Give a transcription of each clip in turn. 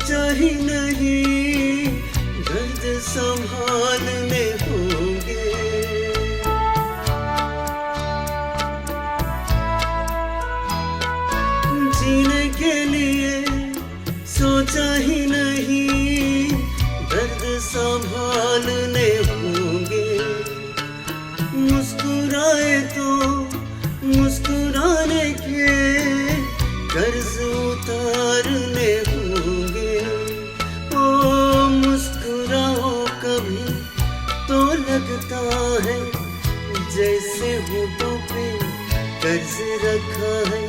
सोचा ही नहीं दर्द संभालने होंगे। जीने के लिए सोचा ही नहीं दर्द संभालने होंगे। मुस्कुराए तो मुस्कुराने के कर्ज उतारने होंगे। ओ मुस्कुराओ कभी तो लगता है जैसे होठों पे कर्ज रखा है।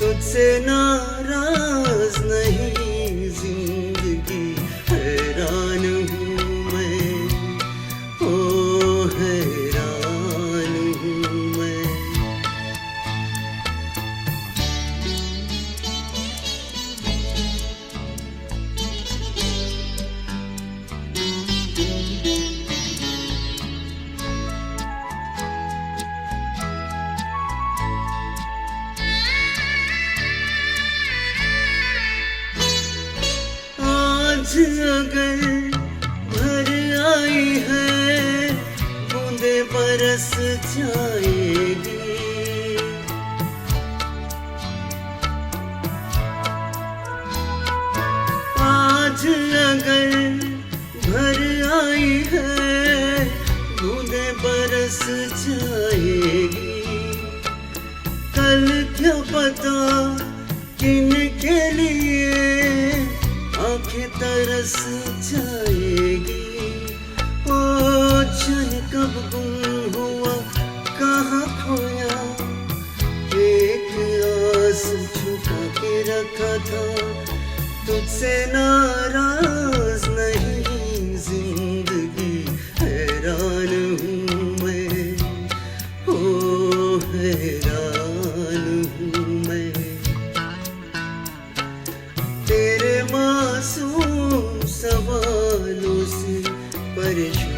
तुझसे नाराज नहीं जिंदगी हैरान हूँ मैं, ओ हैरान हूँ मैं। आज अगर भर आई है बूंदे बरस जाएगी। आज अगर भर आई है बूंदे बरस जाएगी। कल क्या पता किन के लिए आंखें तरस जाएगी। ओ जाने कब गुम हुआ कहाँ खोया, एक आस छुपा के रखा था। तुझसे नाराज नहीं जिंदगी हैरान हूँ मैं, ओ हैरान हूँ मैं। तेरे मासूम सवालों से परेशान